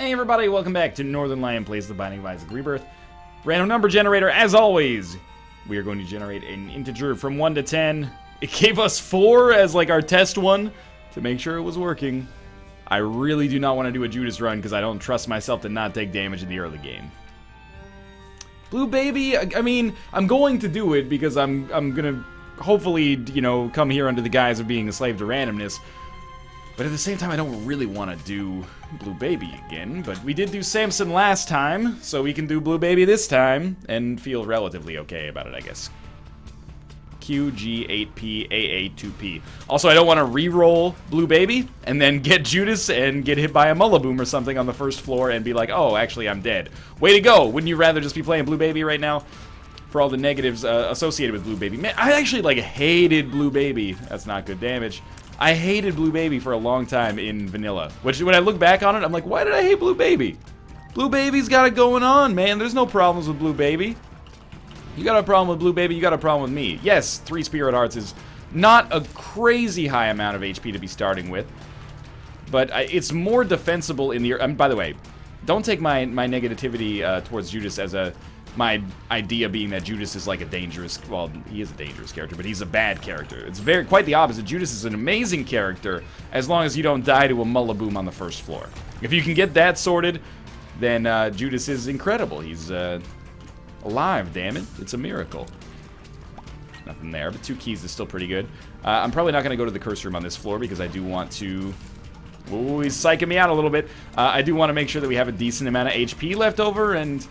Hey everybody, welcome back to Northern Lion Plays the Binding of Isaac Rebirth. Random number generator, as always. We are going to generate an integer from 1 to 10. It gave us 4 as like our test one to make sure it was working. I really do not want to do a Judas run because I don't trust myself to not take damage in the early game. Blue Baby, I mean, I'm going to do it because I'm gonna hopefully, you know, come here under the guise of being a slave to randomness. But at the same time, I don't really want to do Blue Baby again. But we did do Samson last time, so we can do Blue Baby this time and feel relatively okay about it, I guess. QG8P AA2P. Also, I don't want to re-roll Blue Baby and then get Judas and get hit by a Mullaboom or something on the first floor and be like, oh, actually, I'm dead. Way to go! Wouldn't you rather just be playing Blue Baby right now? For all the negatives associated with Blue Baby. Man, I actually, like, hated Blue Baby. That's not good damage. I hated Blue Baby for a long time in vanilla. Which, when I look back on it, I'm like, why did I hate Blue Baby? Blue Baby's got it going on, man. There's no problems with Blue Baby. You got a problem with Blue Baby, you got a problem with me. Yes, 3 Spirit Hearts is not a crazy high amount of HP to be starting with. But it's more defensible in the... by the way, don't take my negativity towards Judas as my idea being that Judas is like a dangerous... Well, he is a dangerous character, but he's a bad character. It's quite the opposite. Judas is an amazing character as long as you don't die to a Mullaboom on the first floor. If you can get that sorted, then Judas is incredible. He's alive, damn it. It's a miracle. Nothing there, but 2 keys is still pretty good. I'm probably not going to go to the curse room on this floor because I do want to... Ooh, he's psyching me out a little bit. I do want to make sure that we have a decent amount of HP left over, and...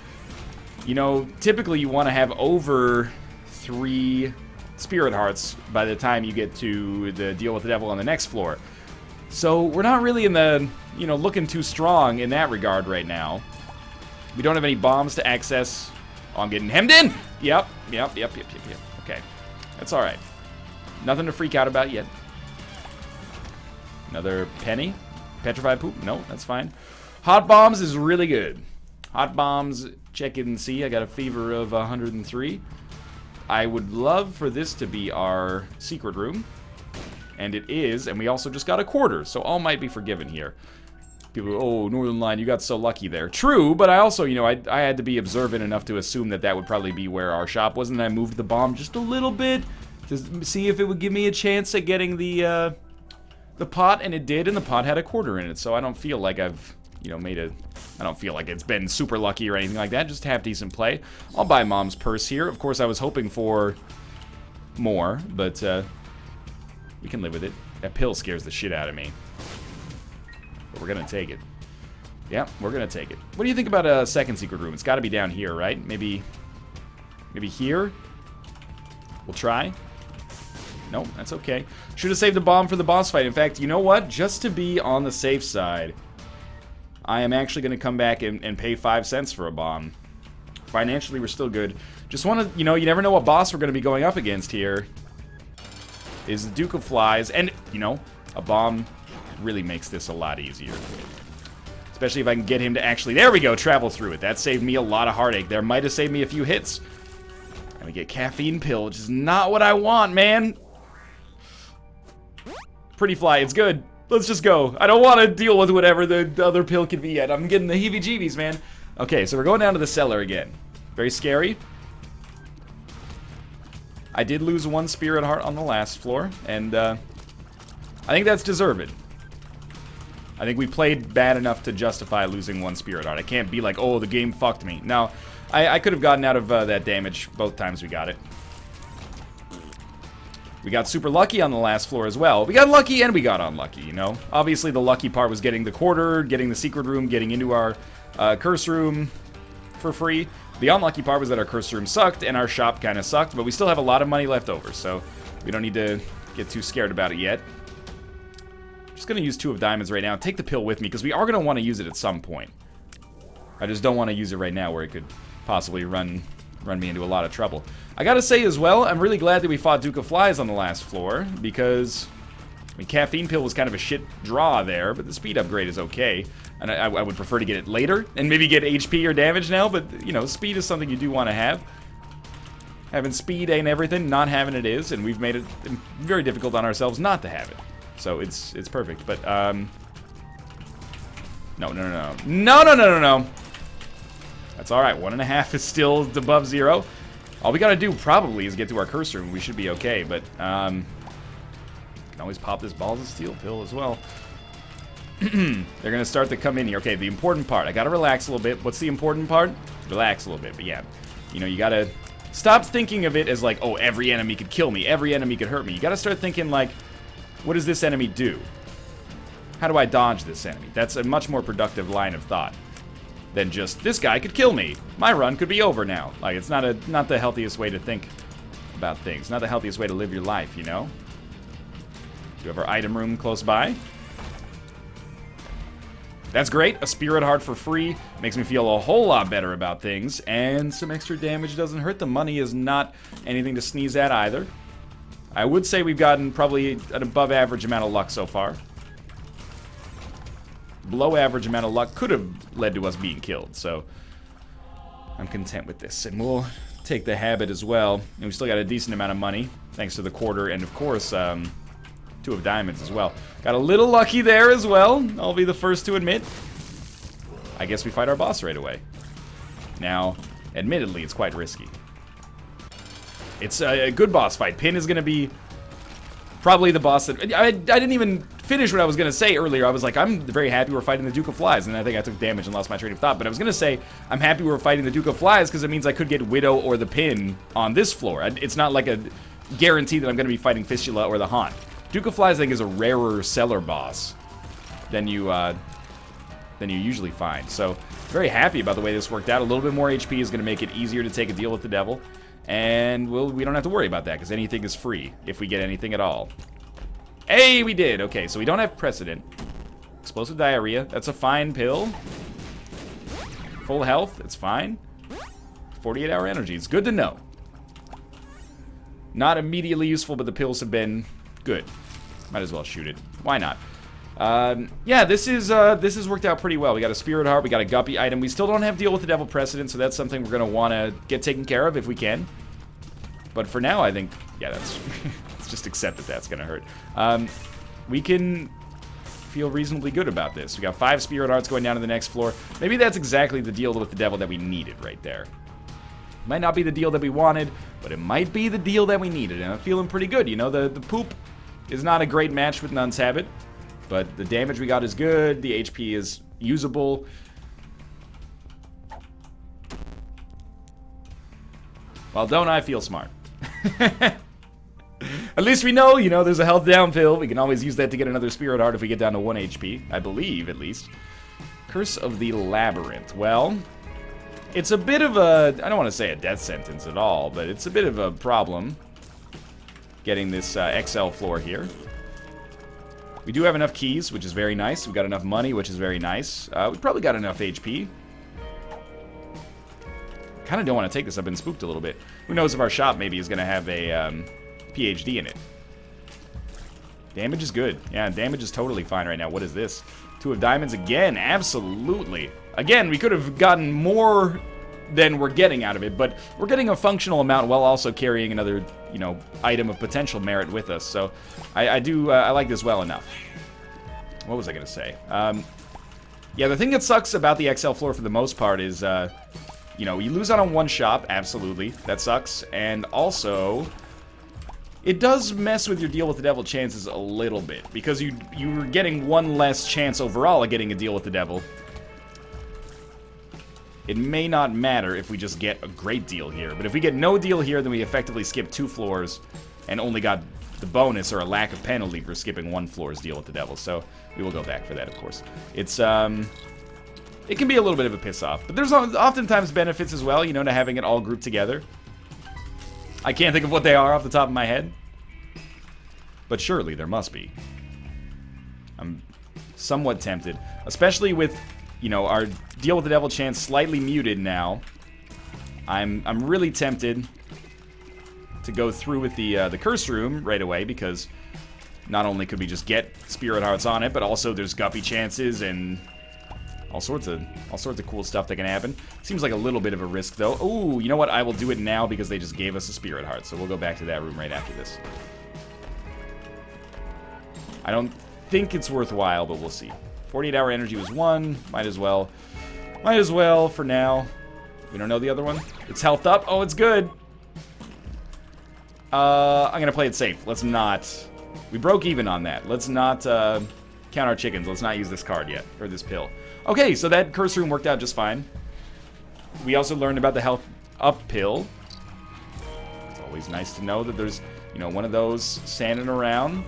You know, typically you want to have over 3 Spirit Hearts by the time you get to the deal with the devil on the next floor. So we're not really in the, you know, looking too strong in that regard right now. We don't have any bombs to access. Oh, I'm getting hemmed in! Yep. Okay. That's alright. Nothing to freak out about yet. Another penny? Petrified poop? No, that's fine. Hot bombs is really good. Hot bombs... Check it and see. I got a fever of 103. I would love for this to be our secret room. And it is. And we also just got a quarter. So all might be forgiven here. People go, oh, Northern Line, you got so lucky there. True, but I also, you know, I had to be observant enough to assume that that would probably be where our shop was. And I moved the bomb just a little bit to see if it would give me a chance at getting the pot. And it did. And the pot had a quarter in it. So I don't feel like I've... You know, I don't feel like it's been super lucky or anything like that. Just half decent play. I'll buy Mom's purse here. Of course, I was hoping for more, but we can live with it. That pill scares the shit out of me. But we're gonna take it. Yeah, we're gonna take it. What do you think about a second secret room? It's got to be down here, right? Maybe here. We'll try. No, that's okay. Should have saved a bomb for the boss fight. In fact, you know what? Just to be on the safe side. I am actually going to come back and pay 5 cents for a bomb. Financially, we're still good. Just want to, you know, you never know what boss we're going to be going up against here. Is the Duke of Flies. And, you know, a bomb really makes this a lot easier. Especially if I can get him to actually, there we go, travel through it. That saved me a lot of heartache. There might have saved me a few hits. And we get caffeine pill, which is not what I want, man. Pretty fly, it's good. Let's just go. I don't want to deal with whatever the other pill could be yet. I'm getting the heebie-jeebies, man. Okay, so we're going down to the cellar again. Very scary. I did lose 1 Spirit Heart on the last floor, and I think that's deserved. I think we played bad enough to justify losing 1 Spirit Heart. I can't be like, oh, the game fucked me. No, I could have gotten out of that damage both times we got it. We got super lucky on the last floor as well. We got lucky and we got unlucky, you know? Obviously, the lucky part was getting the quarter, getting the secret room, getting into our curse room for free. The unlucky part was that our curse room sucked and our shop kind of sucked, but we still have a lot of money left over, so we don't need to get too scared about it yet. I'm just going to use 2 of diamonds right now. Take the pill with me, because we are going to want to use it at some point. I just don't want to use it right now where it could possibly run me into a lot of trouble. I gotta say as well, I'm really glad that we fought Duke of Flies on the last floor, because I mean, caffeine pill was kind of a shit draw there, but the speed upgrade is okay. And I would prefer to get it later, and maybe get HP or damage now, but, you know, speed is something you do want to have. Having speed ain't everything, not having it is, and we've made it very difficult on ourselves not to have it. So it's perfect, but, No, no, no, no. No, no, no, no, no. That's alright. 1.5 is still above 0. All we gotta do probably is get to our curse room. We should be okay, but can always pop this balls of steel pill as well. They're gonna start to come in here. Okay, the important part. I gotta relax a little bit. What's the important part? Relax a little bit, but yeah. You know, you gotta stop thinking of it as like, oh, every enemy could kill me. Every enemy could hurt me. You gotta start thinking like, what does this enemy do? How do I dodge this enemy? That's a much more productive line of thought than just, this guy could kill me. My run could be over now. Like, it's not the healthiest way to think about things. Not the healthiest way to live your life, you know? Do you have our item room close by? That's great. A spirit heart for free. Makes me feel a whole lot better about things. And some extra damage doesn't hurt. The money is not anything to sneeze at either. I would say we've gotten probably an above average amount of luck so far. Below average amount of luck could have led to us being killed, so I'm content with this. And we'll take the habit as well. And we still got a decent amount of money, thanks to the quarter, and of course, 2 of diamonds as well. Got a little lucky there as well, I'll be the first to admit. I guess we fight our boss right away. Now, admittedly, it's quite risky. It's a good boss fight. Pin is going to be probably the boss that... I didn't even finish what I was going to say earlier. I was like, I'm very happy we're fighting the Duke of Flies, and I think I took damage and lost my train of thought. But I was going to say, I'm happy we're fighting the Duke of Flies because it means I could get Widow or the Pin on this floor. It's not like a guarantee that I'm going to be fighting Fistula or the Haunt. Duke of Flies, I think, is a rarer Cellar boss than you usually find. So, very happy about the way this worked out. A little bit more HP is going to make it easier to take a deal with the devil. And we don't have to worry about that, because anything is free, if we get anything at all. Hey, we did! Okay, so we don't have Precedent. Explosive Diarrhea, that's a fine pill. Full health, it's fine. 48-hour energy, it's good to know. Not immediately useful, but the pills have been good. Might as well shoot it. Why not? Yeah, this has worked out pretty well. We got a Spirit Heart, we got a Guppy item. We still don't have Deal with the Devil Precedent, so that's something we're going to want to get taken care of if we can. But for now, I think, yeah, that's... let's just accept that that's going to hurt. We can feel reasonably good about this. We got 5 Spirit Hearts going down to the next floor. Maybe that's exactly the deal with the devil that we needed right there. Might not be the deal that we wanted, but it might be the deal that we needed. And I'm feeling pretty good, you know? The poop is not a great match with Nun's Habit. But the damage we got is good, the HP is usable. Well, don't I feel smart? At least we know, you know, there's a health down pill. We can always use that to get another Spirit Heart if we get down to 1 HP. I believe, at least. Curse of the Labyrinth. Well, it's a bit of a... I don't want to say a death sentence at all, but it's a bit of a problem getting this XL floor here. We do have enough keys, which is very nice. We've got enough money, which is very nice. We've probably got enough HP. Kind of don't want to take this. I've been spooked a little bit. Who knows if our shop maybe is going to have a PhD in it. Damage is good. Yeah, damage is totally fine right now. What is this? 2 of diamonds again. Absolutely. Again, we could have gotten more than we're getting out of it, but we're getting a functional amount while also carrying another, you know, item of potential merit with us. So I like this well enough. What was I going to say? Yeah, the thing that sucks about the XL floor for the most part is, you know, you lose out on 1 shop, absolutely. That sucks. And also, it does mess with your Deal with the Devil chances a little bit, because you're getting 1 less chance overall of getting a Deal with the Devil. It may not matter if we just get a great deal here, but if we get no deal here, then we effectively skip 2 floors and only got the bonus or a lack of penalty for skipping 1 floor's Deal with the Devil. So we will go back for that, of course. It's it can be a little bit of a piss off, but there's oftentimes benefits as well, you know, to having it all grouped together. I can't think of what they are off the top of my head, but surely there must be. I'm somewhat tempted, especially with, you know, our Deal with the Devil chance slightly muted now. I'm really tempted to go through with the curse room right away, because not only could we just get Spirit Hearts on it, but also there's Guppy chances and all sorts of cool stuff that can happen. Seems like a little bit of a risk though. Ooh, you know what? I will do it now because they just gave us a Spirit Heart, so we'll go back to that room right after this. I don't think it's worthwhile, but we'll see. 48-hour energy was 1. Might as well. Might as well for now. We don't know the other one. It's health up. Oh, it's good. I'm going to play it safe. Let's not... We broke even on that. Let's not count our chickens. Let's not use this card yet. Or this pill. Okay, so that curse room worked out just fine. We also learned about the health up pill. It's always nice to know that there's, you know, one of those standing around.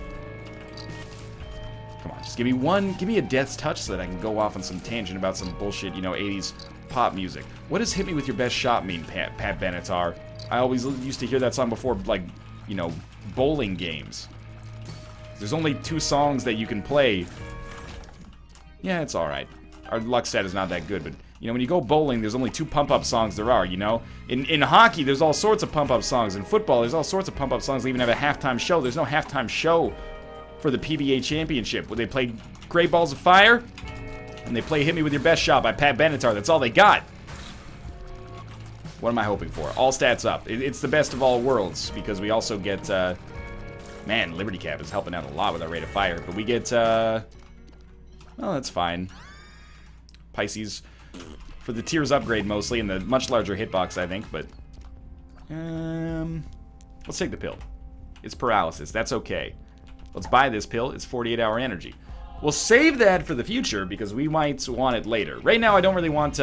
Come on, just give me one, give me a death's touch so that I can go off on some tangent about some bullshit, you know, 80s pop music. What does hit me with your best shot mean, Pat Benatar? I always used to hear that song before, like, you know, bowling games. There's only 2 songs that you can play. Yeah, it's alright. Our luck stat is not that good, but, you know, when you go bowling, there's only 2 pump-up songs there are, you know? In hockey, there's all sorts of pump-up songs. In football, there's all sorts of pump-up songs. They even have a halftime show. There's no halftime show for the PBA Championship, where they play Great Balls of Fire, and they play Hit Me With Your Best Shot by Pat Benatar. That's all they got. What am I hoping for? All stats up. It's the best of all worlds, because we also get, man, Liberty Cap is helping out a lot with our rate of fire, but we get, well, that's fine. Pisces for the tiers upgrade mostly, and the much larger hitbox, I think, but, let's take the pill. It's paralysis. That's okay. Let's buy this pill. It's 48-hour energy. We'll save that for the future, because we might want it later. Right now, I don't really want,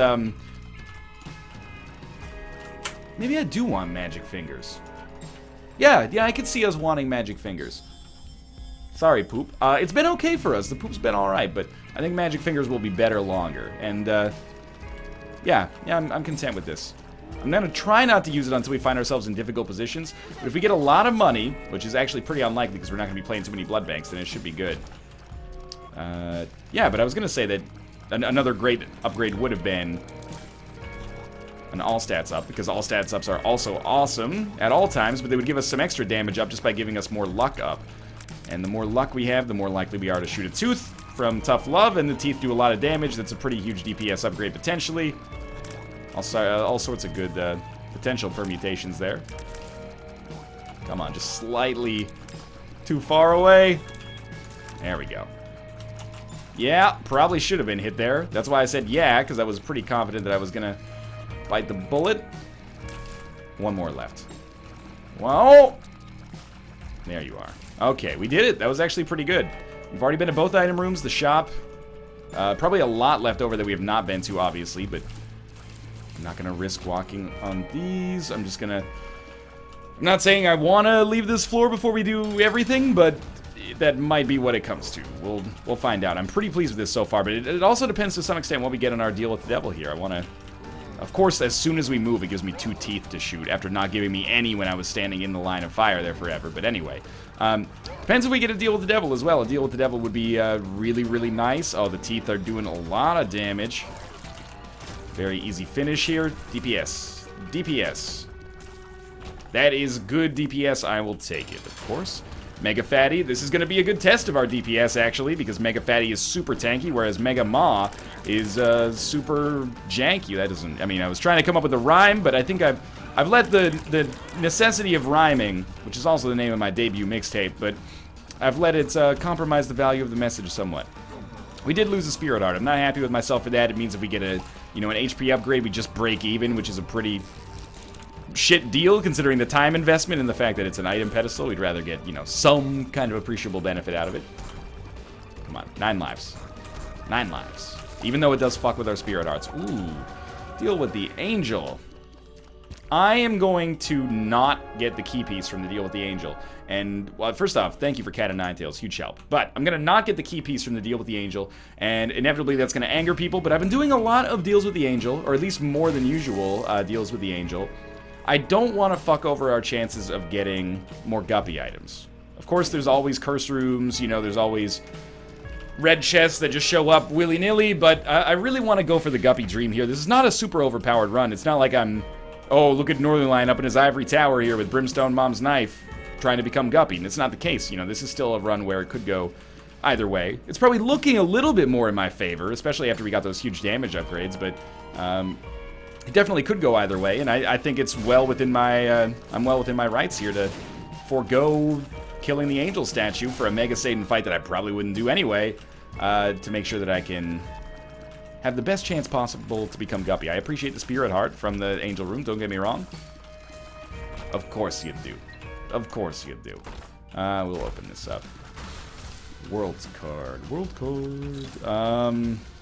maybe I do want magic fingers. Yeah, I could see us wanting magic fingers. Sorry, Poop. It's been okay for us. The Poop's been alright, but I think magic fingers will be better longer. And, yeah, I'm content with this. I'm going to try not to use it until we find ourselves in difficult positions. But if we get a lot of money, which is actually pretty unlikely because we're not going to be playing too many blood banks, then it should be good. Yeah, but I was going to say that another great upgrade would have been an all stats up, because all stats ups are also awesome at all times, but they would give us some extra damage up just by giving us more luck up. And the more luck we have, the more likely we are to shoot a tooth from Tough Love, and the teeth do a lot of damage. That's a pretty huge DPS upgrade potentially. Also, all sorts of good potential permutations there. Come on, just slightly too far away. There we go. Yeah, probably should have been hit there. That's why I said yeah, because I was pretty confident that I was going to bite the bullet. One more left. Whoa! There you are. Okay, we did it. That was actually pretty good. We've already been to both item rooms, the shop. Probably a lot left over that we have not been to, obviously, but I'm not going to risk walking on these. I'm just going to... I'm not saying I want to leave this floor before we do everything, but that might be what it comes to. We'll find out. I'm pretty pleased with this so far, but it also depends to some extent what we get on our deal with the devil here. I want to... Of course, as soon as we move, it gives me 2 teeth to shoot, after not giving me any when I was standing in the line of fire there forever. But anyway, depends if we get a deal with the devil as well. A deal with the devil would be really, really nice. Oh, the teeth are doing a lot of damage. Very easy finish here. DPS. DPS. That is good DPS. I will take it, of course. Mega Fatty. This is going to be a good test of our DPS, actually, because Mega Fatty is super tanky, whereas Mega Ma is super janky. That doesn't... I mean, I was trying to come up with a rhyme, but I think I've let the necessity of rhyming, which is also the name of my debut mixtape, but I've let it compromise the value of the message somewhat. We did lose a Spirit Art. I'm not happy with myself for that. It means if we get a, you know, an HP upgrade, we just break even, which is a pretty shit deal considering the time investment and the fact that it's an item pedestal. We'd rather get, you know, some kind of appreciable benefit out of it. Come on, 9 lives. 9 lives. Even though it does fuck with our Spirit Arts. Ooh, deal with the Angel. I am going to not get the key piece from the deal with the Angel. And, well, first off, thank you for Cat of Nine Tails, huge help. But I'm going to not get the key piece from the deal with the Angel, and inevitably that's going to anger people, but I've been doing a lot of deals with the Angel, or at least more than usual deals with the Angel. I don't want to fuck over our chances of getting more Guppy items. Of course, there's always curse rooms, you know, there's always red chests that just show up willy-nilly, but I really want to go for the Guppy dream here. This is not a super overpowered run. It's not like I'm, oh, look at Northernlion up in his ivory tower here with Brimstone Mom's knife trying to become Guppy. And it's not the case, you know, this is still a run where it could go either way. It's probably looking a little bit more in my favor, especially after we got those huge damage upgrades, but it definitely could go either way, and I think it's well within my, I'm well within my rights here to forego killing the Angel statue for a Mega Satan fight that I probably wouldn't do anyway. to make sure that I can have the best chance possible to become Guppy. I appreciate the Spirit Heart from the Angel Room, don't get me wrong. Of course you do. Of course you do. We'll open this up. World's card. World card.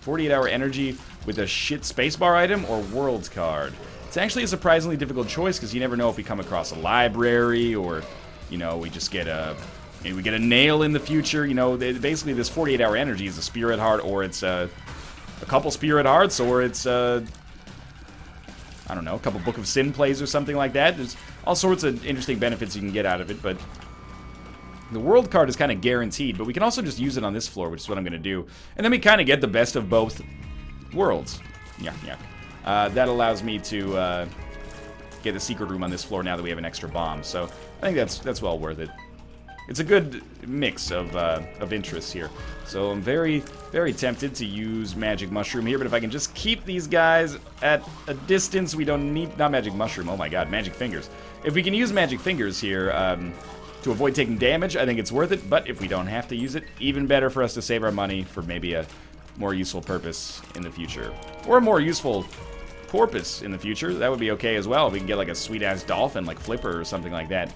48-hour energy with a shit spacebar item or World's card. It's actually a surprisingly difficult choice because you never know if we come across a library or, you know, we just get a... Maybe we get a nail in the future. You know, basically this 48-hour energy is a Spirit Heart, or it's a couple Spirit Hearts, or it's I don't know, a couple Book of Sin plays or something like that. There's all sorts of interesting benefits you can get out of it, but the World card is kind of guaranteed, but we can also just use it on this floor, which is what I'm going to do. And then we kind of get the best of both worlds. Yuck, yuck. That allows me to get the secret room on this floor now that we have an extra bomb, so I think that's well worth it. It's a good mix of interests here. So I'm very, very tempted to use Magic Mushroom here, but if I can just keep these guys at a distance, we don't need... Not Magic Mushroom, oh my god, Magic Fingers. If we can use Magic Fingers here to avoid taking damage, I think it's worth it, but if we don't have to use it, even better for us to save our money for maybe a more useful purpose in the future. Or a more useful porpoise in the future, that would be okay as well. If we can get like a sweet-ass dolphin, like Flipper or something like that.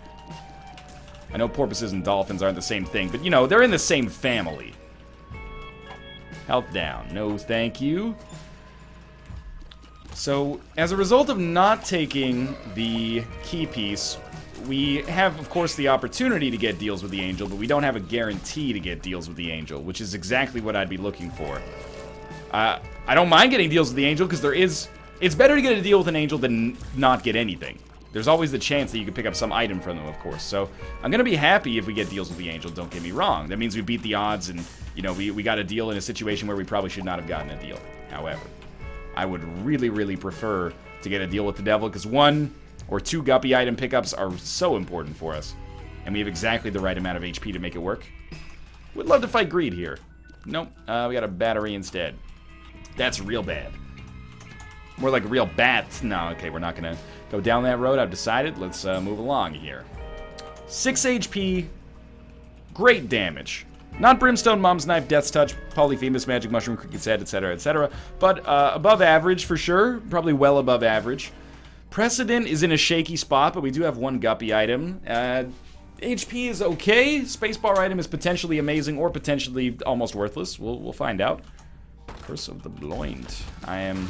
I know porpoises and dolphins aren't the same thing, but, you know, they're in the same family. Health down. No, thank you. So, as a result of not taking the key piece, we have, of course, the opportunity to get deals with the Angel, but we don't have a guarantee to get deals with the Angel, which is exactly what I'd be looking for. I don't mind getting deals with the Angel, because there is... It's better to get a deal with an Angel than not get anything. There's always the chance that you can pick up some item from them, of course. So I'm going to be happy if we get deals with the Angel, don't get me wrong. That means we beat the odds and, you know, we got a deal in a situation where we probably should not have gotten a deal. However, I would really, really prefer to get a deal with the Devil because 1 or 2 Guppy item pickups are so important for us. And we have exactly the right amount of HP to make it work. Would love to fight Greed here. Nope, we got a battery instead. That's real bad. More like a real bat. No, okay, we're not going to go down that road. I've decided. Let's move along here. 6 HP. Great damage. Not Brimstone, Mom's Knife, Death's Touch, Polyphemus, Magic Mushroom, Cricket's Head, etc., etc. But above average for sure. Probably well above average. Precedent is in a shaky spot, but we do have 1 Guppy item. HP is okay. Spacebar item is potentially amazing or potentially almost worthless. We'll find out. Curse of the Blind. I am...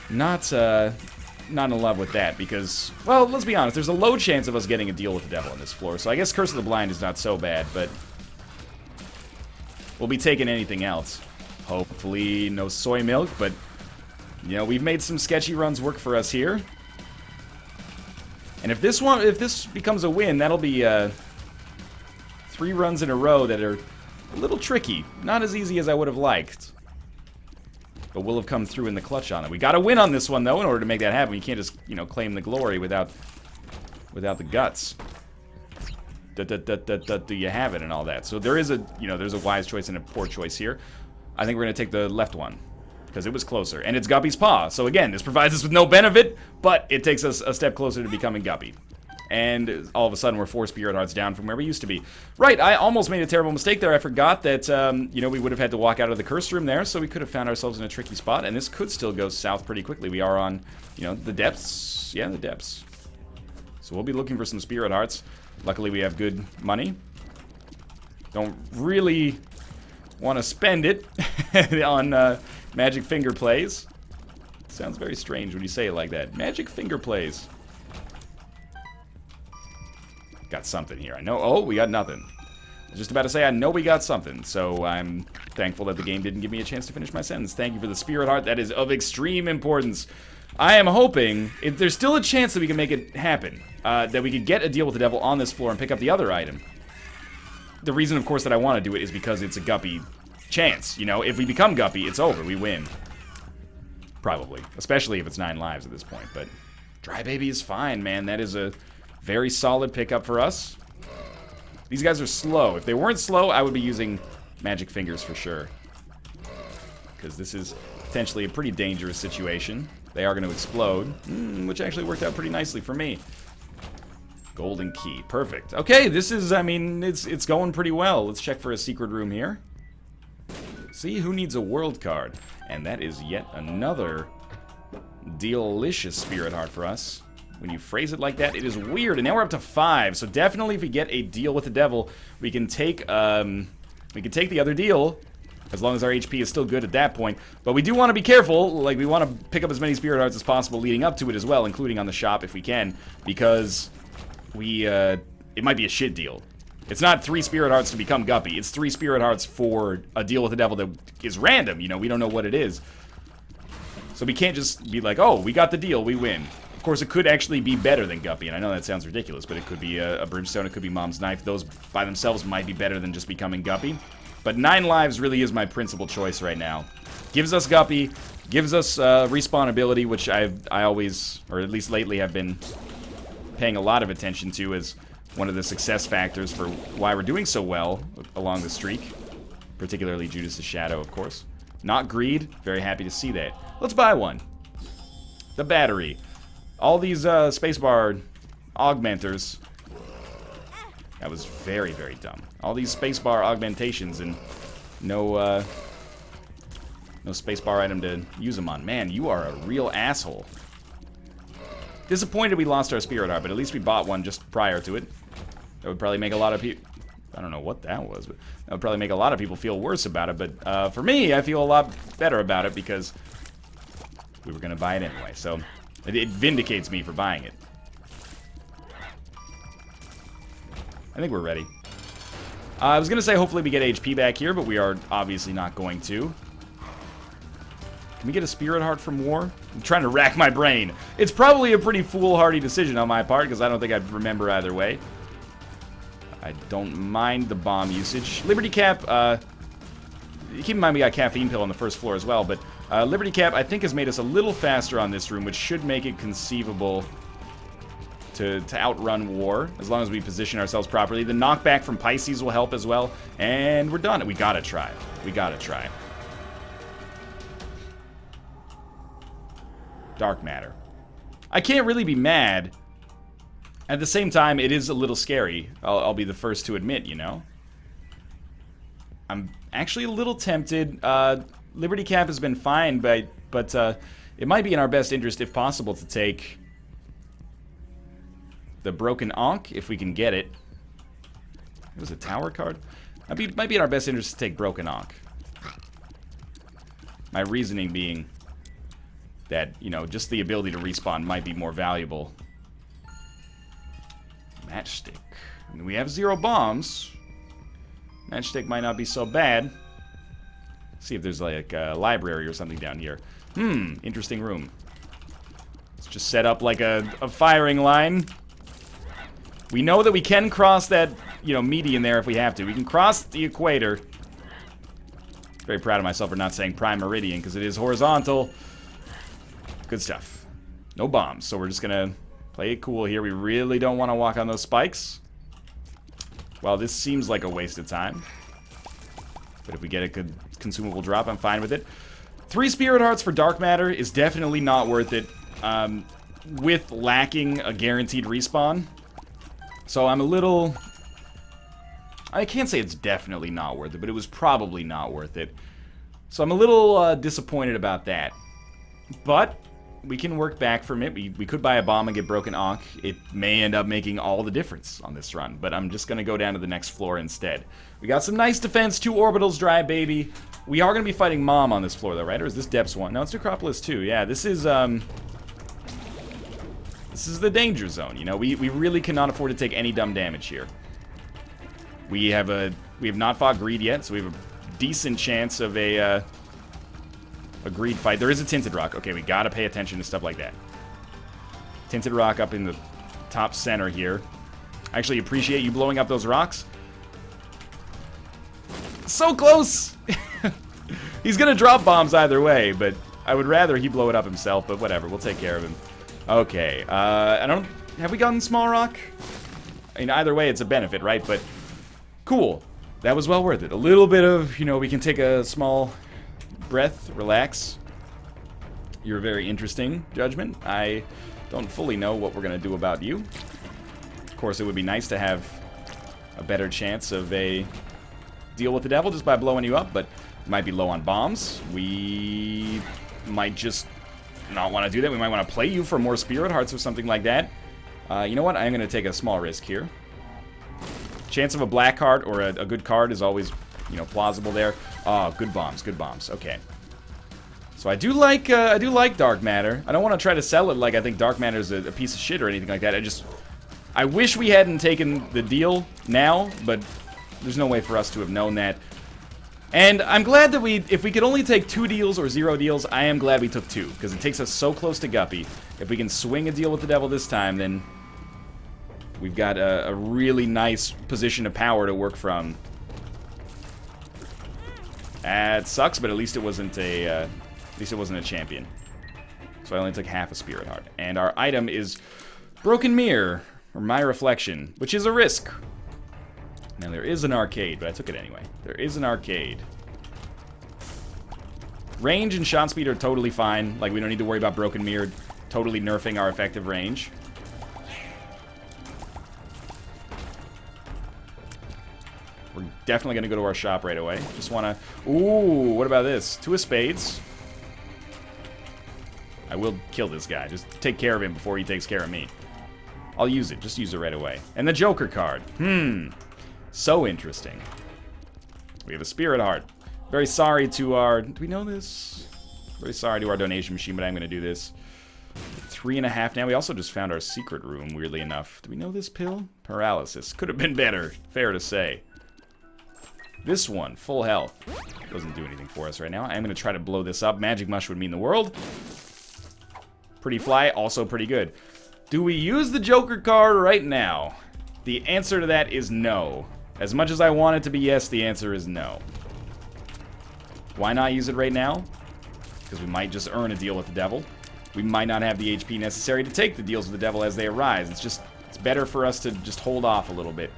Not in love with that because, well, let's be honest, there's a low chance of us getting a deal with the Devil on this floor, so I guess Curse of the Blind is not so bad, but we'll be taking anything else. Hopefully no soy milk, but, you know, we've made some sketchy runs work for us here. And if this becomes a win, that'll be 3 runs in a row that are a little tricky. Not as easy as I would have liked. But we'll have come through in the clutch on it. We gotta win on this one, though, in order to make that happen. You can't just, you know, claim the glory without the guts. Do you have it and all that? So there is a, you know, there's a wise choice and a poor choice here. I think we're gonna take the left one because it was closer, and it's Guppy's Paw. So again, this provides us with no benefit, but it takes us a step closer to becoming Guppy. And all of a sudden, we're 4 Spirit Hearts down from where we used to be. Right, I almost made a terrible mistake there. I forgot that, you know, we would have had to walk out of the Curse Room there, so we could have found ourselves in a tricky spot, and this could still go south pretty quickly. We are on, you know, the depths. Yeah, the depths. So we'll be looking for some Spirit Hearts. Luckily, we have good money. Don't really want to spend it on Magic Finger plays. Sounds very strange when you say it like that. Magic Finger plays. Got something here. I know. Oh, we got nothing. I was just about to say I know we got something, so I'm thankful that the game didn't give me a chance to finish my sentence. Thank you for the Spirit Heart. That is of extreme importance. I am hoping, if there's still a chance that we can make it happen, that we could get a deal with the Devil on this floor and pick up the other item. The reason, of course, that I want to do it is because it's a Guppy chance. You know, if we become Guppy, it's over. We win. Probably. Especially if it's 9 lives at this point, but Dry Baby is fine, man. That is a very solid pickup for us. These guys are slow. If they weren't slow, I would be using Magic Fingers for sure. Because this is potentially a pretty dangerous situation. They are going to explode, which actually worked out pretty nicely for me. Golden Key. Perfect. Okay, this is, I mean, it's going pretty well. Let's check for a secret room here. See, who needs a world card? And that is yet another delicious Spirit Heart for us. When you phrase it like that, it is weird. And now we're up to 5. So definitely if we get a deal with the devil, we can take the other deal, as long as our HP is still good at that point. But we do want to be careful. Like, we want to pick up as many Spirit Hearts as possible leading up to it as well, including on the shop if we can, because it might be a shit deal. It's not 3 Spirit Hearts to become Guppy. It's 3 Spirit Hearts for a deal with the devil that is random. You know, we don't know what it is. So we can't just be like, oh, we got the deal, we win. Of course, it could actually be better than Guppy, and I know that sounds ridiculous, but it could be a Brimstone, it could be Mom's Knife. Those by themselves might be better than just becoming Guppy. But 9 lives really is my principal choice right now. Gives us Guppy, gives us respawn ability, which I always, or at least lately, have been paying a lot of attention to as one of the success factors for why we're doing so well along the streak. Particularly Judas' Shadow, of course. Not greed. Very happy to see that. Let's buy one. The battery. All these spacebar augmenters. That was very, very dumb. All these spacebar augmentations and no spacebar item to use them on. Man, you are a real asshole. Disappointed we lost our Spirit Heart, but at least we bought one just prior to it. That would probably make a lot of people... I don't know what that was, but that would probably make a lot of people feel worse about it. But for me, I feel a lot better about it because we were going to buy it anyway. So it vindicates me for buying it. I think we're ready. I was going to say hopefully we get HP back here, but we are obviously not going to. Can we get a Spirit Heart from War? I'm trying to rack my brain. It's probably a pretty foolhardy decision on my part because I don't think I'd remember either way. I don't mind the bomb usage. Liberty Cap, keep in mind we got Caffeine Pill on the first floor as well, but Liberty Cap I think has made us a little faster on this room, which should make it conceivable to outrun War, as long as we position ourselves properly. The knockback from Pisces will help as well, and we're done. We gotta try. We gotta try. Dark Matter. I can't really be mad. At the same time, it is a little scary. I'll be the first to admit, you know? I'm actually a little tempted. Liberty Cap has been fine, but it might be in our best interest, if possible, to take the Broken Ankh, if we can get it. It was a Tower card? Might be in our best interest to take Broken Ankh. My reasoning being that, you know, just the ability to respawn might be more valuable. Matchstick. I mean, we have 0 bombs. Matchstick might not be so bad. See if there's like a library or something down here. Interesting room. Let's just set up like a firing line. We know that we can cross that, you know, median there if we have to. We can cross the equator. Very proud of myself for not saying prime meridian because it is horizontal. Good stuff. No bombs, so we're just gonna play it cool here. We really don't want to walk on those spikes. Well, this seems like a waste of time. But if we get a good consumable drop, I'm fine with it. 3 Spirit Hearts for Dark Matter is definitely not worth it. With lacking a guaranteed respawn. So I'm a little... I can't say it's definitely not worth it, but it was probably not worth it. So I'm a little disappointed about that. But we can work back from it. We could buy a bomb and get Broken Ankh. It may end up making all the difference on this run, but I'm just going to go down to the next floor instead. We got some nice defense, 2 orbitals, dry baby. We are going to be fighting Mom on this floor though, right? Or is this Depths 1? No, it's Acropolis 2. Yeah, this is the danger zone, you know? We really cannot afford to take any dumb damage here. We have not fought Greed yet, so we have a decent chance of a Greed fight. There is a Tinted Rock. Okay, we gotta pay attention to stuff like that. Tinted Rock up in the top center here. I actually appreciate you blowing up those rocks. So close! He's gonna drop bombs either way, but I would rather he blow it up himself, but whatever, we'll take care of him. Okay, have we gotten Small Rock? I mean, either way, it's a benefit, right? But, cool. That was well worth it. A little bit of, you know, we can take a small breath, relax. You're very interesting, Judgment. I don't fully know what we're gonna do about you. Of course, it would be nice to have a better chance of a deal with the devil just by blowing you up, but Might be low on bombs. We might just not want to do that. We might want to play you for more Spirit Hearts or something like that. You know what? I'm going to take a small risk here. Chance of a black card or a good card is always, you know, plausible there. Oh, good bombs, good bombs. Okay. So I do like dark matter. I don't want to try to sell it like I think dark matter is a piece of shit or anything like that. I wish we hadn't taken the deal now, but there's no way for us to have known that. And I'm glad that if we could only take 2 deals or 0 deals, I am glad we took 2, because it takes us so close to Guppy. If we can swing a deal with the devil this time, then we've got a really nice position of power to work from. It sucks, but at least it wasn't a champion. So I only took half a Spirit Heart. And our item is Broken Mirror, or My Reflection, which is a risk. Now, there is an arcade, but I took it anyway. There is an arcade. Range and shot speed are totally fine. Like, we don't need to worry about Broken Mirror totally nerfing our effective range. We're definitely going to go to our shop right away. Just want to... Ooh, what about this? 2 of spades. I will kill this guy. Just take care of him before he takes care of me. I'll use it. Just use it right away. And the Joker card. So interesting. We have a Spirit Heart. Very sorry to our... Do we know this? Very sorry to our donation machine, but I'm going to do this. 3.5 now. We also just found our secret room, weirdly enough. Do we know this pill? Paralysis. Could have been better. Fair to say. This one, full health. Doesn't do anything for us right now. I'm going to try to blow this up. Magic Mush would mean the world. Pretty Fly, also pretty good. Do we use the Joker card right now? The answer to that is no. As much as I want it to be yes, the answer is no. Why not use it right now? Because we might just earn a deal with the devil. We might not have the HP necessary to take the deals with the devil as they arise. It's better for us to just hold off a little bit.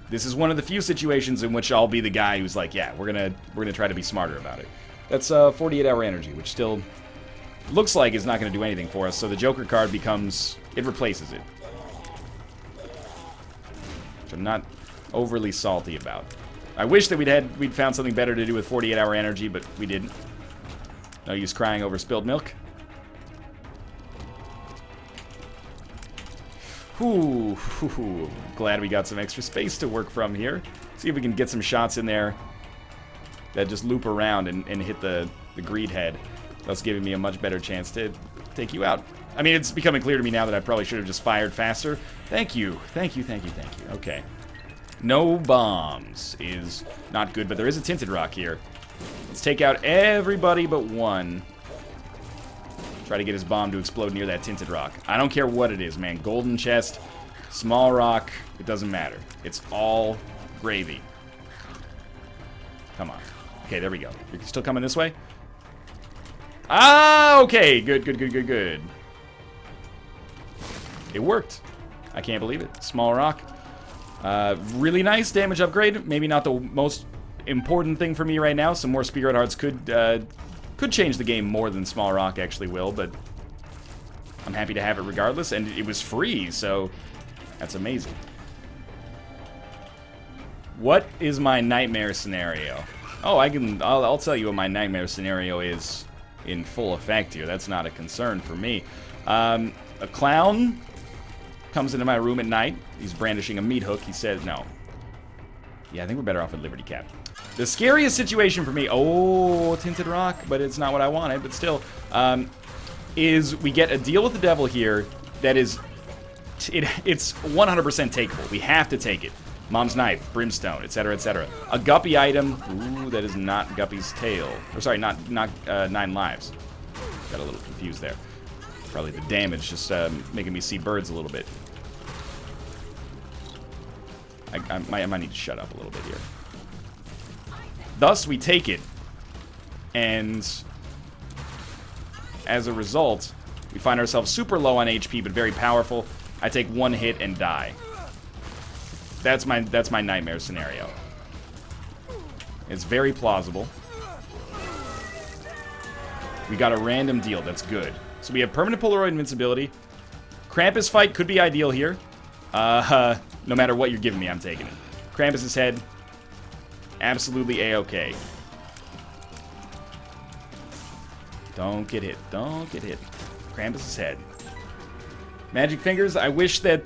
This is one of the few situations in which I'll be the guy who's like, yeah, we're gonna try to be smarter about it. That's 48-hour energy, which still looks like it's not going to do anything for us. So the Joker card becomes... It replaces it. Which I'm not overly salty about. I wish that we'd found something better to do with 48-hour energy, but we didn't. No use crying over spilled milk. Whew. Glad we got some extra space to work from here. See if we can get some shots in there that just loop around and hit the greed head. That's giving me a much better chance to take you out. I mean, it's becoming clear to me now that I probably should have just fired faster. Thank you. Thank you. Okay. No bombs is not good, but there is a Tinted Rock here. Let's take out everybody but one. Try to get his bomb to explode near that Tinted Rock. I don't care what it is, man. Golden chest, small rock, it doesn't matter. It's all gravy. Come on. Okay, there we go. You're still coming this way? Ah, okay. Good. It worked. I can't believe it. Small rock. Really nice damage upgrade. Maybe not the most important thing for me right now. Some more Spirit Hearts could change the game more than small rock actually will, but I'm happy to have it regardless. And it was free, so that's amazing. What is my nightmare scenario? Oh, I'll tell you what my nightmare scenario is in full effect here. That's not a concern for me. A clown comes into my room at night. He's brandishing a meat hook. He says, no. Yeah, I think we're better off with Liberty Cap. The scariest situation for me, oh, Tinted Rock, but it's not what I wanted, but still, is we get a deal with the devil here that is, it's 100% takeable. We have to take it. Mom's Knife, Brimstone, etc., etc. A Guppy item, ooh, that is not Guppy's tail. Or sorry, not 9 lives. Got a little confused there. Probably the damage just making me see birds a little bit. I might need to shut up a little bit here. Thus, we take it. And as a result, we find ourselves super low on HP, but very powerful. I take 1 hit and die. That's my nightmare scenario. It's very plausible. We got a random deal. That's good. So we have permanent Polaroid invincibility. Krampus fight could be ideal here. No matter what you're giving me, I'm taking it. Krampus's head. Absolutely A-okay. Don't get hit. Don't get hit. Krampus's head. Magic fingers. I wish that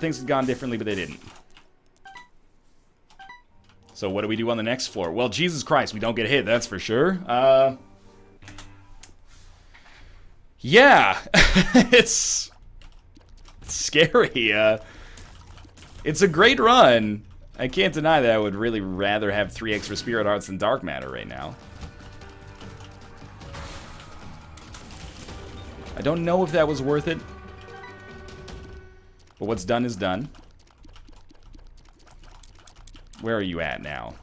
things had gone differently, but they didn't. So what do we do on the next floor? Well, Jesus Christ, we don't get hit. That's for sure. Yeah, it's scary. It's a great run. I can't deny that I would really rather have 3 extra Spirit Hearts than Dark Matter right now. I don't know if that was worth it. But what's done is done. Where are you at now?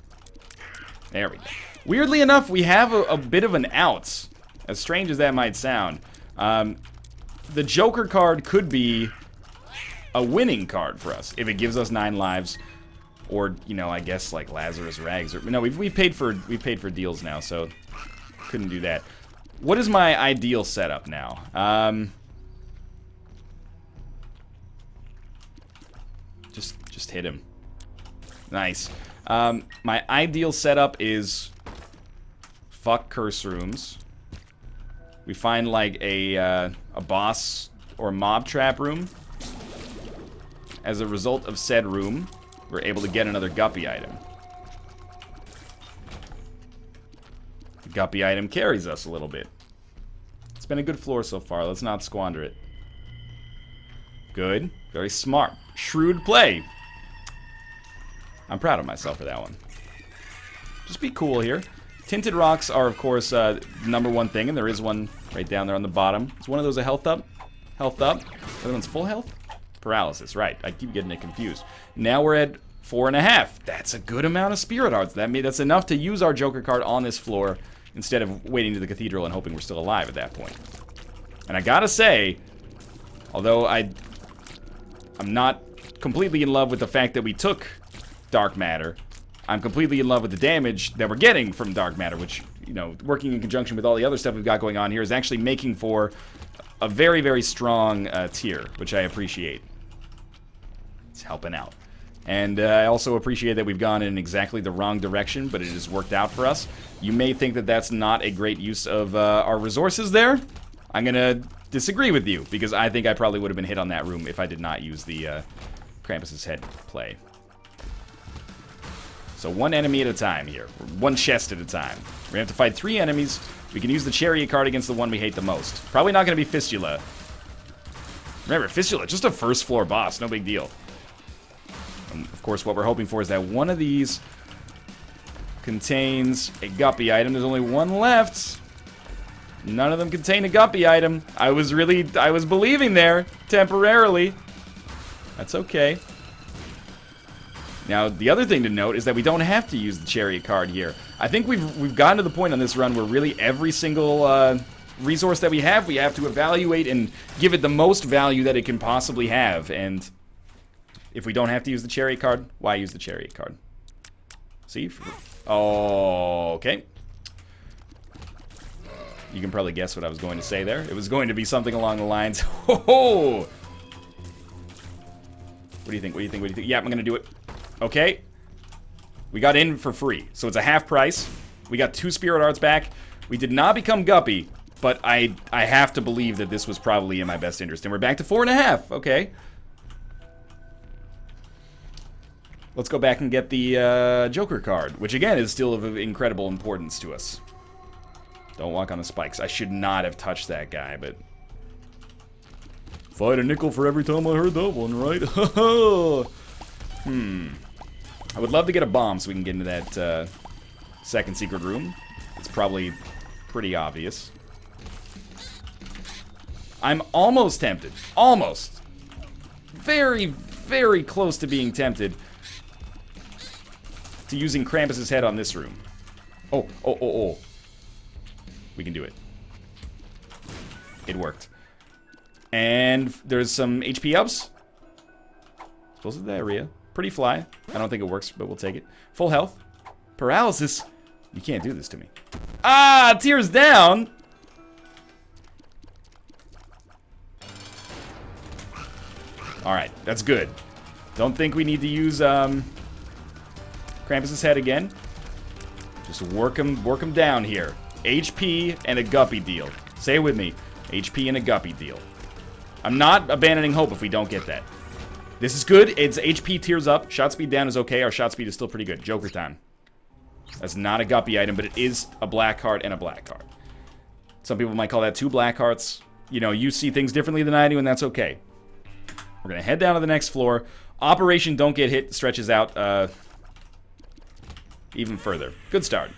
There we go. Weirdly enough, we have a bit of an out. As strange as that might sound. The Joker card could be a winning card for us. If it gives us 9 lives. Or, you know, I guess like Lazarus Rags. Or, no, we've paid for deals now, so couldn't do that. What is my ideal setup now? Just hit him. Nice. My ideal setup is fuck curse rooms. We find like a boss or mob trap room. As a result of said room, we're able to get another Guppy item. The Guppy item carries us a little bit. It's been a good floor so far. Let's not squander it. Good. Very smart. Shrewd play. I'm proud of myself for that one. Just be cool here. Tinted rocks are, of course, the #1 thing, and there is one right down there on the bottom. Is one of those a health up? Health up. The other one's full health? Paralysis, right. I keep getting it confused. Now we're at 4.5. That's a good amount of Spirit Hearts. That's enough to use our Joker card on this floor instead of waiting to the Cathedral and hoping we're still alive at that point. And I gotta say, although I'm not completely in love with the fact that we took Dark Matter, I'm completely in love with the damage that we're getting from Dark Matter, which, you know, working in conjunction with all the other stuff we've got going on here is actually making for a very, very strong tier, which I appreciate. It's helping out. And I also appreciate that we've gone in exactly the wrong direction, but it has worked out for us. You may think that that's not a great use of our resources there. I'm going to disagree with you, because I think I probably would have been hit on that room if I did not use the Krampus's head play. So 1 enemy at a time here. 1 chest at a time. We're going to have to fight 3 enemies. We can use the Chariot card against the one we hate the most. Probably not going to be Fistula. Remember, Fistula, just a first floor boss. No big deal. And of course, what we're hoping for is that one of these contains a Guppy item. There's only 1 left. None of them contain a Guppy item. I was believing there temporarily. That's okay. Now, the other thing to note is that we don't have to use the Chariot card here. I think we've gotten to the point on this run where really every single resource that we have to evaluate and give it the most value that it can possibly have. And if we don't have to use the Chariot card, why use the Chariot card? See? Oh, okay. You can probably guess what I was going to say there. It was going to be something along the lines, ho-ho! What do you think? What do you think? What do you think? Yeah, I'm going to do it. Okay. We got in for free, so it's a half price. We got 2 Spirit Hearts back. We did not become Guppy, but I have to believe that this was probably in my best interest. And we're back to 4.5. Okay. Let's go back and get the Joker card, which again is still of incredible importance to us. Don't walk on the spikes. I should not have touched that guy, but... Fight a nickel for every time I heard that one, right? I would love to get a bomb so we can get into that second secret room. It's probably pretty obvious. I'm almost tempted. Almost. Very, very close to being tempted to using Krampus's head on this room. Oh. We can do it. It worked. And there's some HP ups. Suppose it's the area. Pretty fly. I don't think it works, but we'll take it. Full health. Paralysis. You can't do this to me. Ah, tears down. Alright, that's good. Don't think we need to use Krampus's head again. Just work him down here. HP and a Guppy deal. Say it with me. HP and a Guppy deal. I'm not abandoning hope if we don't get that. This is good. It's HP tiers up. Shot speed down is okay. Our shot speed is still pretty good. Joker time. That's not a Guppy item, but it is a black heart and a black heart. Some people might call that 2 black hearts. You know, you see things differently than I do, and that's okay. We're going to head down to the next floor. Operation Don't Get Hit stretches out even further. Good start.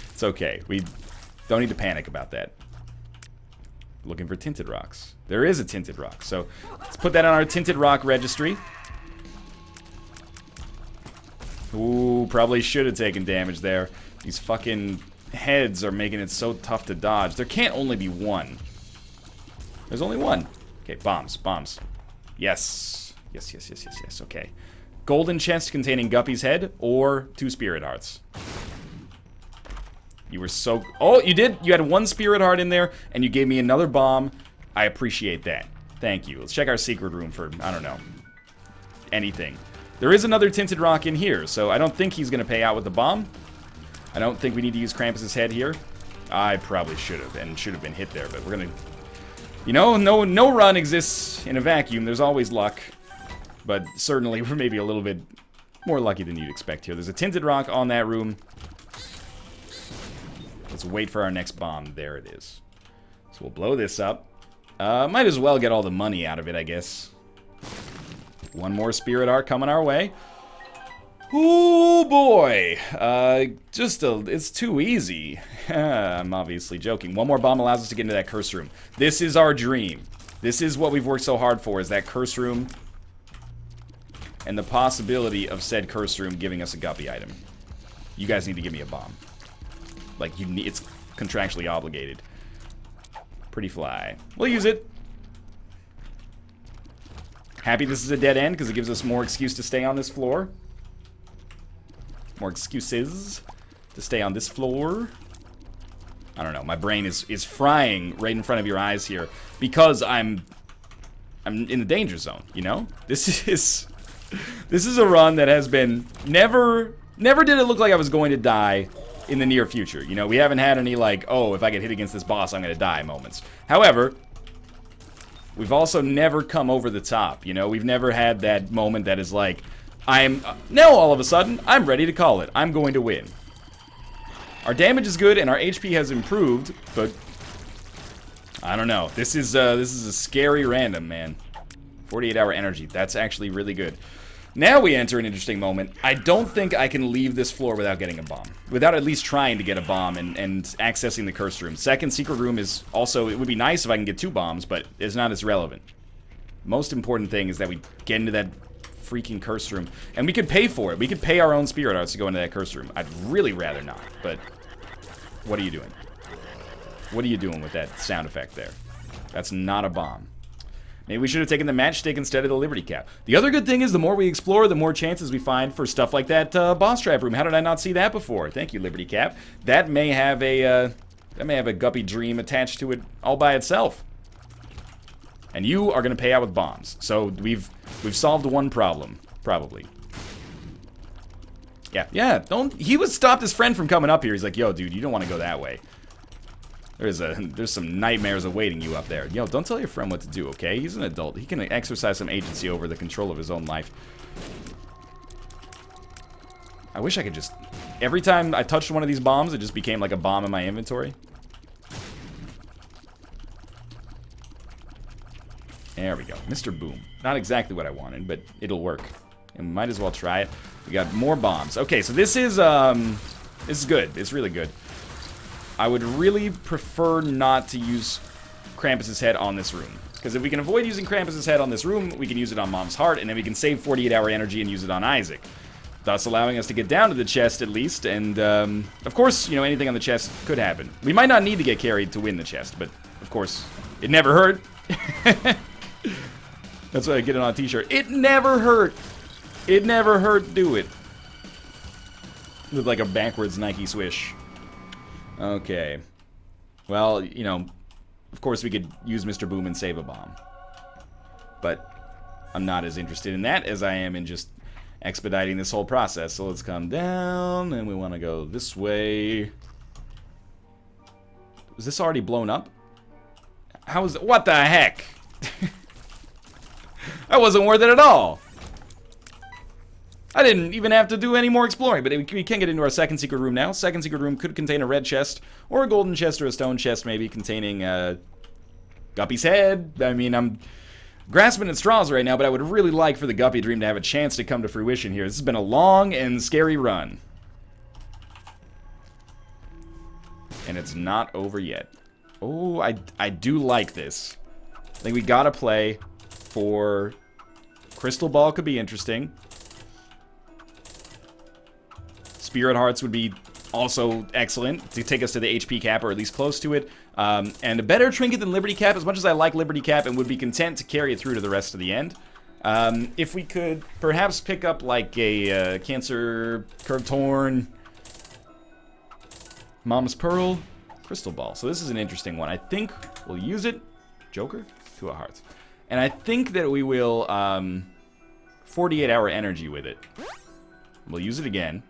It's okay. We don't need to panic about that. Looking for tinted rocks. There is a tinted rock, so let's put that on our tinted rock registry. Ooh, probably should have taken damage there. These fucking heads are making it so tough to dodge. There can't only be one. There's only one. Okay, bombs, bombs. Yes. Yes. Okay. Golden chest containing Guppy's head or 2 spirit hearts. You were so... Oh, you did. You had 1 spirit heart in there, and you gave me another bomb. I appreciate that. Thank you. Let's check our secret room for, I don't know, anything. There is another tinted rock in here, so I don't think he's going to pay out with the bomb. I don't think we need to use Krampus's head here. I probably should have, and should have been hit there, but we're going to... You know, no run exists in a vacuum. There's always luck. But certainly, we're maybe a little bit more lucky than you'd expect here. There's a tinted rock on that room. Let's wait for our next bomb. There it is. So we'll blow this up. Might as well get all the money out of it, I guess. 1 more spirit art coming our way. Ooh, boy. It's too easy. I'm obviously joking. 1 more bomb allows us to get into that curse room. This is our dream. This is what we've worked so hard for, is that curse room. And the possibility of said curse room giving us a Guppy item. You guys need to give me a bomb. Like, it's contractually obligated. Pretty fly. We'll use it. Happy this is a dead end, because it gives us more excuse to stay on this floor. More excuses to stay on this floor. I don't know. My brain is frying right in front of your eyes here. Because I'm in the danger zone, you know? This is a run that has been... Never did it look like I was going to die in the near future. You know, we haven't had any, like, oh, if I get hit against this boss, I'm going to die moments. However, we've also never come over the top, you know? We've never had that moment that is like, now all of a sudden, I'm ready to call it. I'm going to win. Our damage is good, and our HP has improved, but... I don't know. This is a scary random, man. 48-hour energy. That's actually really good. Now we enter an interesting moment. I don't think I can leave this floor without getting a bomb. Without at least trying to get a bomb and accessing the curse room. Second secret room is also... It would be nice if I can get 2 bombs, but it's not as relevant. Most important thing is that we get into that freaking curse room. And we could pay for it. We could pay our own spirit hearts to go into that curse room. I'd really rather not, but... What are you doing? What are you doing with that sound effect there? That's not a bomb. Maybe we should have taken the matchstick instead of the Liberty Cap. The other good thing is the more we explore, the more chances we find for stuff like that boss trap room. How did I not see that before? Thank you, Liberty Cap. That may have a Guppy dream attached to it all by itself. And you are going to pay out with bombs. So we've solved 1 problem, probably. Yeah. He was stopped his friend from coming up here. He's like, yo, dude, you don't want to go that way. There's some nightmares awaiting you up there. Yo, don't tell your friend what to do, okay? He's an adult. He can exercise some agency over the control of his own life. I wish I could just... Every time I touched one of these bombs, it just became like a bomb in my inventory. There we go. Mr. Boom. Not exactly what I wanted, but it'll work. And might as well try it. We got more bombs. Okay, so this is good. It's really good. I would really prefer not to use Krampus's head on this room. Because if we can avoid using Krampus's head on this room, we can use it on Mom's heart, and then we can save 48-hour energy and use it on Isaac. Thus allowing us to get down to the chest at least, and of course, you know, anything on the chest could happen. We might not need to get carried to win the chest, but of course, it never hurt. That's why I get it on a t-shirt. It never hurt. It never hurt, do it. With like a backwards Nike swish. Okay. Well, you know, of course we could use Mr. Boom and save a bomb. But I'm not as interested in that as I am in just expediting this whole process. So let's come down, and we want to go this way. Was this already blown up? How is it? What the heck? That wasn't worth it at all. I didn't even have to do any more exploring, but we can get into our second secret room now. Second secret room could contain a red chest, or a golden chest, or a stone chest, maybe, containing Guppy's head. I mean, I'm grasping at straws right now, but I would really like for the Guppy dream to have a chance to come to fruition here. This has been a long and scary run. And it's not over yet. Oh, I do like this. I think we gotta play for... Crystal Ball could be interesting. Spirit Hearts would be also excellent to take us to the HP cap, or at least close to it. And a better trinket than Liberty Cap, as much as I like Liberty Cap and would be content to carry it through to the rest of the end. If we could perhaps pick up like a Cancer, Curved Horn, Mom's Pearl, Crystal Ball. So this is an interesting one. I think we'll use it. Joker? 2 of Hearts. And I think that we will 48-hour energy with it. We'll use it again.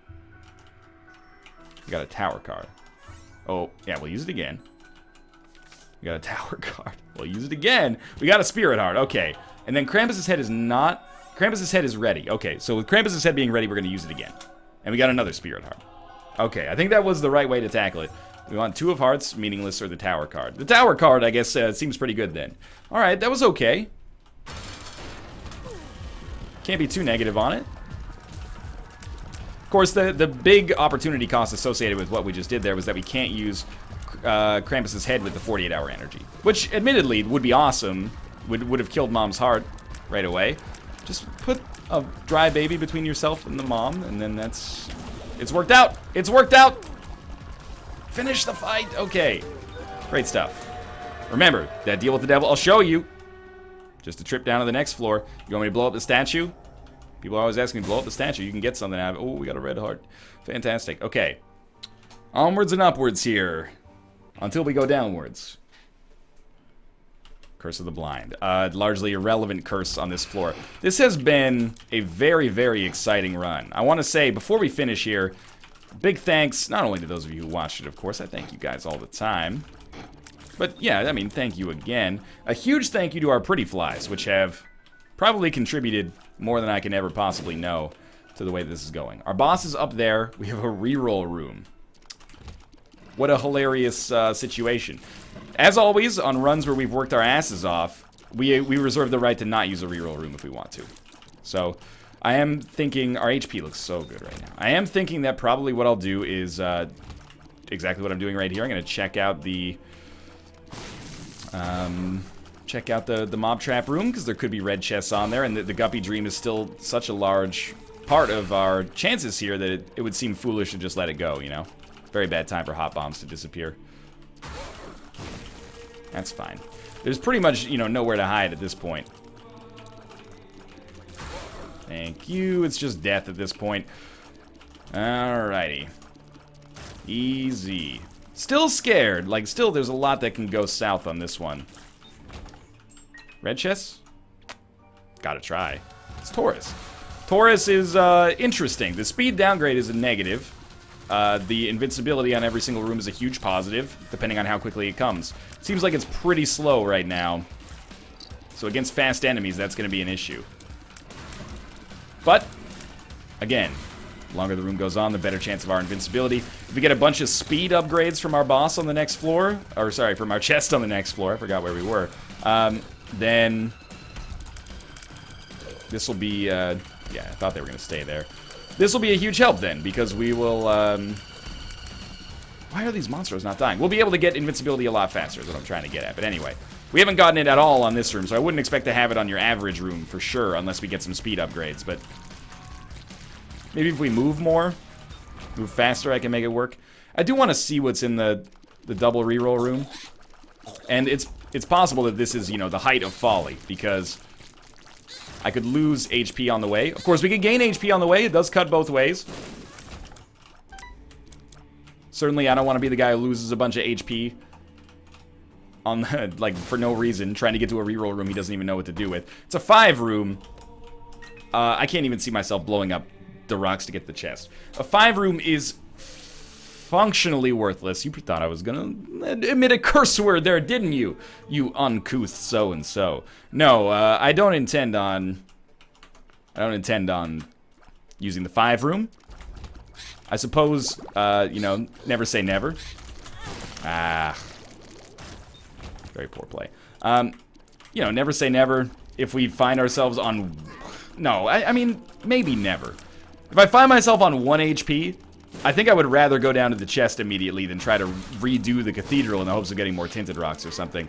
We got a Tower card. Oh, yeah, we'll use it again. We got a Tower card. We'll use it again. We got a Spirit Heart. Okay. And then Krampus's head is not... Krampus's head is ready. Okay, so with Krampus's head being ready, we're going to use it again. And we got another Spirit Heart. Okay, I think that was the right way to tackle it. We want 2 of Hearts, meaningless, or the Tower card. The Tower card, I guess, seems pretty good then. Alright, that was okay. Can't be too negative on it. Of course, the big opportunity cost associated with what we just did there was that we can't use Krampus's head with the 48-hour energy. Which, admittedly, would be awesome. Would have killed Mom's heart right away. Just put a dry baby between yourself and the mom, and then that's... It's worked out! It's worked out! Finish the fight! Okay. Great stuff. Remember, that deal with the devil, I'll show you. Just a trip down to the next floor. You want me to blow up the statue? People are always asking me to blow up the statue. You can get something out of it. Oh, we got a red heart. Fantastic. Okay. Onwards and upwards here. Until we go downwards. Curse of the Blind. Largely irrelevant curse on this floor. This has been a very, very exciting run. I want to say, before we finish here, big thanks, not only to those of you who watched it, of course. I thank you guys all the time. But, yeah, I mean, thank you again. A huge thank you to our Pretty Flies, which have probably contributed more than I can ever possibly know to the way this is going. Our boss is up there. We have a reroll room. What a hilarious situation. As always, on runs where we've worked our asses off, we reserve the right to not use a reroll room if we want to. So, I am thinking... Our HP looks so good right now. I am thinking that probably what I'll do is exactly what I'm doing right here. I'm going to check out the... the mob trap room, because there could be red chests on there, and the Guppy dream is still such a large part of our chances here that it would seem foolish to just let it go, you know? Very bad time for hot bombs to disappear. That's fine. There's pretty much, you know, nowhere to hide at this point. Thank you. It's just death at this point. Alrighty. Easy. Still scared. Like, still, there's a lot that can go south on this one. Red chests? Gotta try. It's Taurus. Taurus is interesting. The speed downgrade is a negative. The invincibility on every single room is a huge positive, depending on how quickly it comes. Seems like it's pretty slow right now. So against fast enemies, that's going to be an issue. But, again, the longer the room goes on, the better chance of our invincibility. If we get a bunch of speed upgrades from our boss on the next floor, or sorry, from our chest on the next floor, I forgot where we were, then this will be, yeah, I thought they were going to stay there. This will be a huge help then, because we will, why are these monsters not dying? We'll be able to get invincibility a lot faster is what I'm trying to get at. But anyway, we haven't gotten it at all on this room, so I wouldn't expect to have it on your average room for sure, unless we get some speed upgrades. But maybe if we move more, move faster, I can make it work. I do want to see what's in the double reroll room. And it's possible that this is, you know, the height of folly, because I could lose HP on the way. Of course, we could gain HP on the way. It does cut both ways. Certainly, I don't want to be the guy who loses a bunch of HP on the, like, for no reason, trying to get to a reroll room he doesn't even know what to do with. It's a 5 room. I can't even see myself blowing up the rocks to get the chest. A 5 room is functionally worthless. You thought I was gonna emit a curse word there, didn't you? You uncouth so-and-so. No, I don't intend on using the 5 room. I suppose, you know, never say never. Ah. Very poor play. You know, never say never if we find ourselves on... No, I mean, maybe never. If I find myself on 1 HP, I think I would rather go down to the chest immediately than try to redo the Cathedral in the hopes of getting more tinted rocks or something.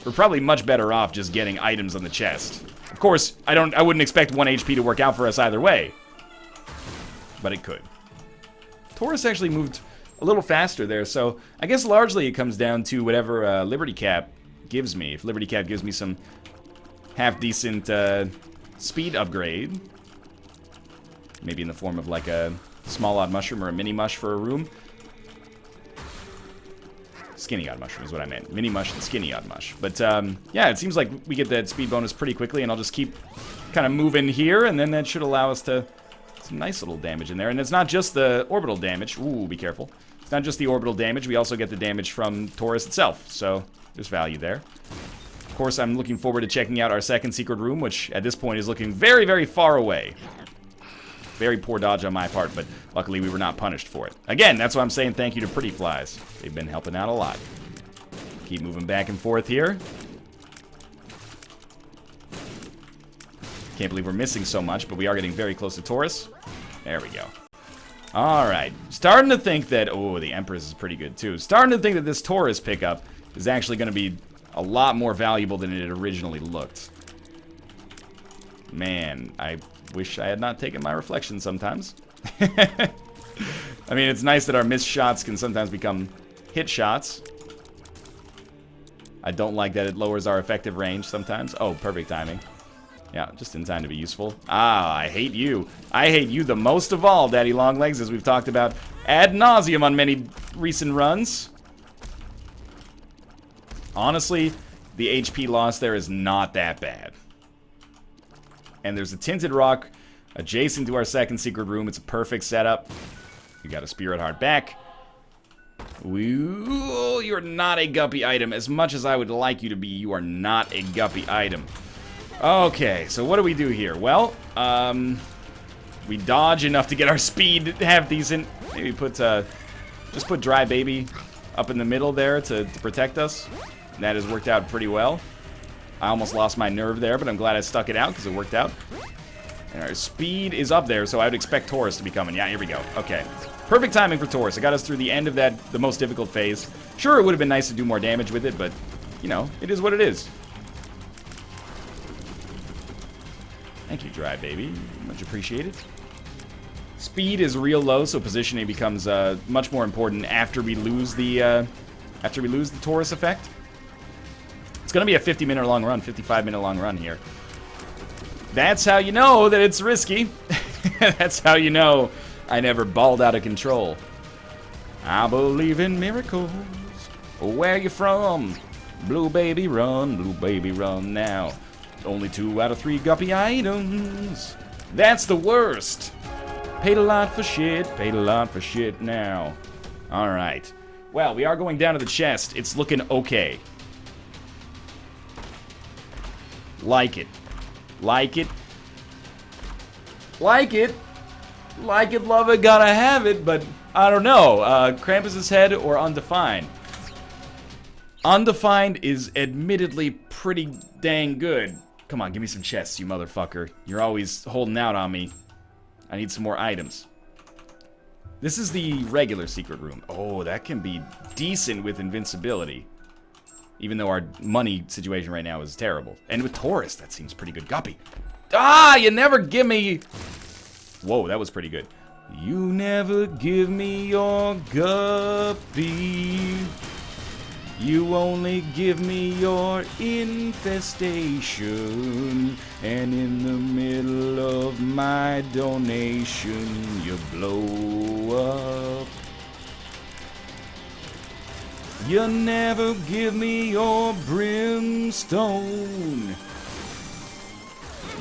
We're probably much better off just getting items on the chest. Of course, I wouldn't expect 1 HP to work out for us either way. But it could. Taurus actually moved a little faster there, so I guess largely it comes down to whatever Liberty Cap gives me. If Liberty Cap gives me some half-decent speed upgrade, maybe in the form of like a small odd mushroom or a mini mush for a room. Skinny odd mushroom is what I meant. Mini mush and skinny odd mush. But yeah, it seems like we get that speed bonus pretty quickly, and I'll just keep kind of moving here, and then that should allow us to some nice little damage in there. And it's not just the orbital damage. Ooh, be careful. It's not just the orbital damage. We also get the damage from Taurus itself. So there's value there. Of course, I'm looking forward to checking out our second secret room, which at this point is looking very, very far away. Very poor dodge on my part, but luckily we were not punished for it. Again, that's why I'm saying thank you to Pretty Flies. They've been helping out a lot. Keep moving back and forth here. Can't believe we're missing so much, but we are getting very close to Taurus. There we go. Alright. Starting to think that... Oh, the Empress is pretty good, too. Starting to think that this Taurus pickup is actually going to be a lot more valuable than it originally looked. Man, I wish I had not taken my reflection sometimes. I mean, it's nice that our missed shots can sometimes become hit shots. I don't like that it lowers our effective range sometimes. Oh, perfect timing. Yeah, just in time to be useful. Ah, I hate you. I hate you the most of all, Daddy Longlegs, as we've talked about ad nauseum on many recent runs. Honestly, the HP loss there is not that bad. And there's a tinted rock adjacent to our second secret room. It's a perfect setup. You got a Spirit Heart back. Ooh, you're not a Guppy item. As much as I would like you to be, you are not a Guppy item. Okay, so what do we do here? Well, we dodge enough to get our speed half decent. Maybe put, just put Dry Baby up in the middle there to protect us. That has worked out pretty well. I almost lost my nerve there, but I'm glad I stuck it out because it worked out. And our speed is up there, so I would expect Taurus to be coming. Yeah, here we go. Okay. Perfect timing for Taurus. It got us through the end of the most difficult phase. Sure, it would have been nice to do more damage with it, but, you know, it is what it is. Thank you, Dry Baby. Much appreciated. Speed is real low, so positioning becomes much more important after we lose the Taurus effect. It's going to be a 50-minute long run, 55-minute long run here. That's how you know that it's risky. That's how you know I never balled out of control. I believe in miracles. Where you from? Blue baby run now. Only 2 out of 3 Guppy items. That's the worst. Paid a lot for shit now. Alright. Well, we are going down to the chest. It's looking okay. Like it. Like it. Like it. Like it, love it, gotta have it, but I don't know. Krampus's head or Undefined? Undefined is admittedly pretty dang good. Come on, give me some chests, you motherfucker. You're always holding out on me. I need some more items. This is the regular secret room. Oh, that can be decent with invincibility. Even though our money situation right now is terrible. And with Taurus, that seems pretty good. Guppy. Ah, you never give me... Whoa, that was pretty good. You never give me your Guppy. You only give me your infestation. And in the middle of my donation, you blow up. You never give me your brimstone.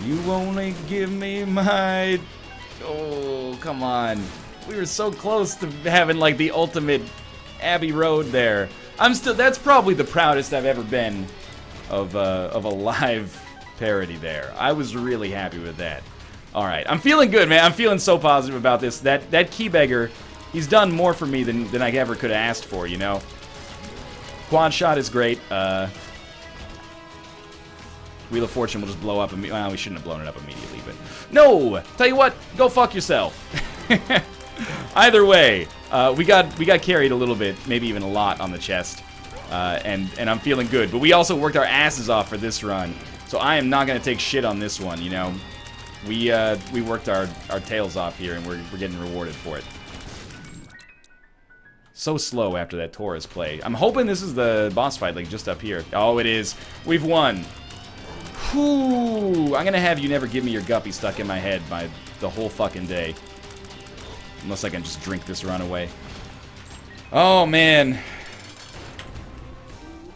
You only give me my... Oh, come on. We were so close to having, like, the ultimate Abbey Road there. That's probably the proudest I've ever been of a live parody there. I was really happy with that. Alright, I'm feeling good, man. I'm feeling so positive about this. That Keybeggar, he's done more for me than I ever could have asked for, you know? Quad shot is great. Wheel of Fortune will just blow up immediately. Well, we shouldn't have blown it up immediately, but... No! Tell you what, go fuck yourself. Either way, we got carried a little bit, maybe even a lot on the chest. And I'm feeling good. But we also worked our asses off for this run. So I am not going to take shit on this one, you know? We worked our tails off here, and we're getting rewarded for it. So slow after that Taurus play. I'm hoping this is the boss fight, like, just up here. Oh, it is. We've won. Whew. I'm gonna have you never give me your Guppy stuck in my head by the whole fucking day. Unless I can just drink this run away. Oh, man.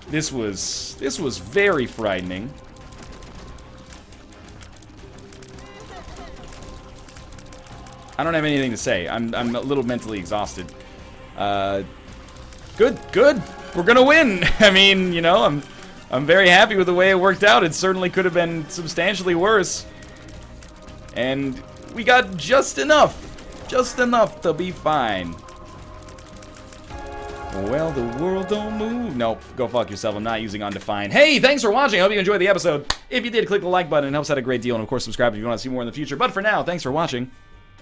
This was very frightening. I don't have anything to say. I'm a little mentally exhausted. Good. We're gonna win. I mean, you know, I'm very happy with the way it worked out. It certainly could have been substantially worse. And we got just enough to be fine. Well, the world don't move. Nope, go fuck yourself. I'm not using undefined. Hey, thanks for watching. I hope you enjoyed the episode. If you did, click the like button. It helps out a great deal. And, of course, subscribe if you want to see more in the future. But for now, thanks for watching,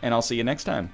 and I'll see you next time.